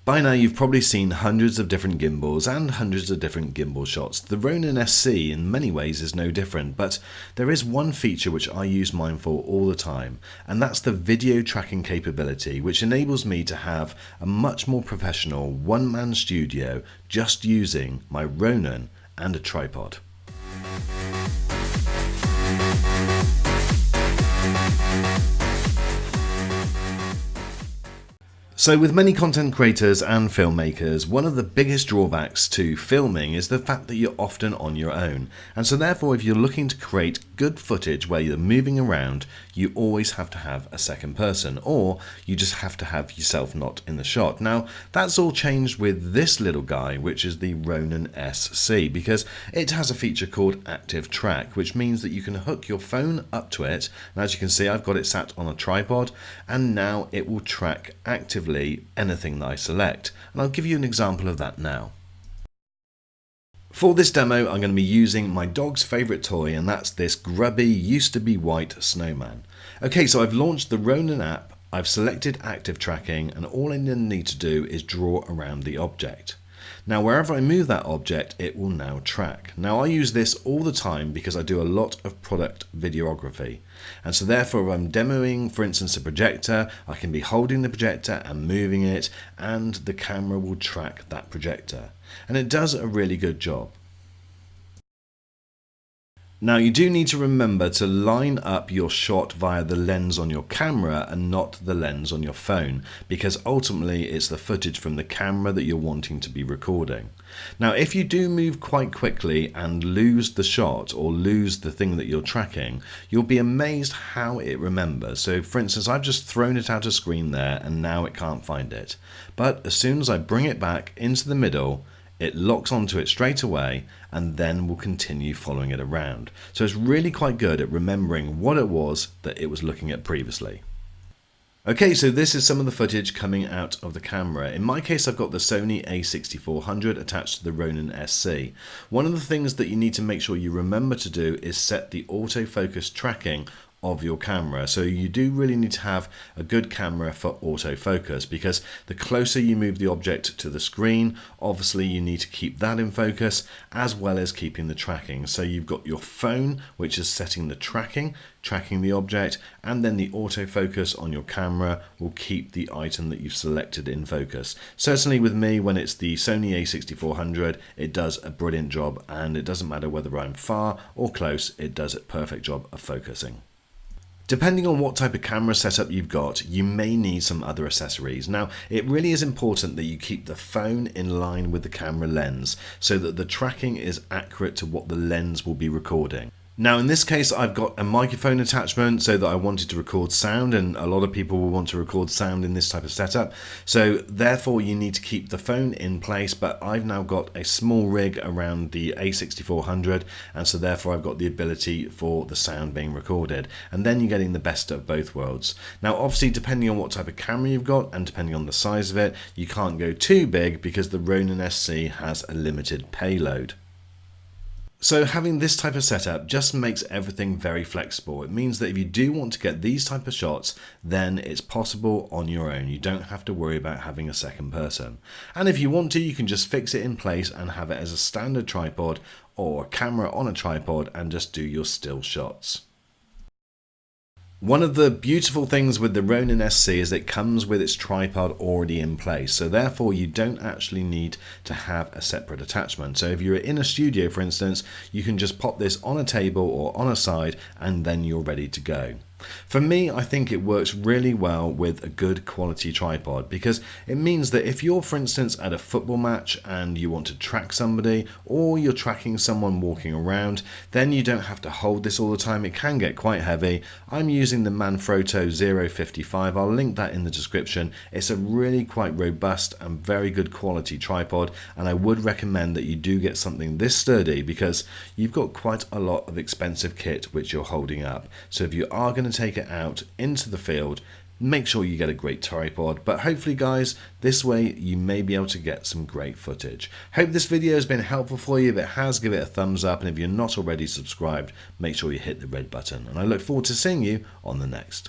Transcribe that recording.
By now you've probably seen hundreds of different gimbals and hundreds of different gimbal shots. The Ronin SC in many ways is no different, but there is one feature which I use mine for all the time, and that's the video tracking capability, which enables me to have a much more professional one-man studio just using my Ronin and a tripod. So with many content creators and filmmakers, one of the biggest drawbacks to filming is the fact that you're often on your own. And so therefore, if you're looking to create good footage where you're moving around, you always have to have a second person, or you just have to have yourself not in the shot. Now, that's all changed with this little guy, which is the Ronin SC, because it has a feature called Active Track, which means that you can hook your phone up to it. And as you can see, I've got it sat on a tripod, and now it will track actively anything that I select, and I'll give you an example of that now. For this demo, I'm going to be using my dog's favourite toy, and that's this grubby, used to be white snowman. Okay, so I've launched the Ronin app, I've selected active tracking, and all I need to do is draw around the object. Now wherever I move that object, it will now track. Now I use this all the time because I do a lot of product videography, and so therefore if I'm demoing, for instance, a projector, I can be holding the projector and moving it, and the camera will track that projector, and it does a really good job. Now you do need to remember to line up your shot via the lens on your camera and not the lens on your phone, because ultimately it's the footage from the camera that you're wanting to be recording. Now if you do move quite quickly and lose the shot or lose the thing that you're tracking, you'll be amazed how it remembers. So for instance, I've just thrown it out of screen there and now it can't find it. But as soon as I bring it back into the middle, it locks onto it straight away and then will continue following it around. So it's really quite good at remembering what it was that it was looking at previously. Okay, so this is some of the footage coming out of the camera. In my case, I've got the Sony a6400 attached to the Ronin SC. One of the things that you need to make sure you remember to do is set the autofocus tracking of your camera. So you do really need to have a good camera for autofocus, because the closer you move the object to the screen, obviously you need to keep that in focus as well as keeping the tracking. So you've got your phone, which is setting the tracking the object, and then the autofocus on your camera will keep the item that you've selected in focus. Certainly with me, when it's the Sony a6400, it does a brilliant job, and it doesn't matter whether I'm far or close, it does a perfect job of focusing. Depending on what type of camera setup you've got, you may need some other accessories. Now, it really is important that you keep the phone in line with the camera lens so that the tracking is accurate to what the lens will be recording. Now in this case, I've got a microphone attachment so that I wanted to record sound, and a lot of people will want to record sound in this type of setup. So therefore you need to keep the phone in place, but I've now got a small rig around the a6400, and so therefore I've got the ability for the sound being recorded, and then you're getting the best of both worlds. Now obviously, depending on what type of camera you've got and depending on the size of it, you can't go too big because the Ronin SC has a limited payload. So having this type of setup just makes everything very flexible. It means that if you do want to get these type of shots, then it's possible on your own. You don't have to worry about having a second person. And if you want to, you can just fix it in place and have it as a standard tripod or a camera on a tripod and just do your still shots. One of the beautiful things with the Ronin SC is it comes with its tripod already in place, so therefore you don't actually need to have a separate attachment. So if you're in a studio, for instance, you can just pop this on a table or on a side and then you're ready to go. For me, I think it works really well with a good quality tripod, because it means that if you're, for instance, at a football match and you want to track somebody, or you're tracking someone walking around, then you don't have to hold this all the time. It can get quite heavy. I'm using the Manfrotto 055. I'll link that in the description. It's a really quite robust and very good quality tripod, and I would recommend that you do get something this sturdy, because you've got quite a lot of expensive kit which you're holding up. So if you are going to take it out into the field, make sure you get a great tripod. But hopefully guys, this way you may be able to get some great footage. Hope this video has been helpful for you. If it has, give it a thumbs up, and if you're not already subscribed, make sure you hit the red button, and I look forward to seeing you on the next.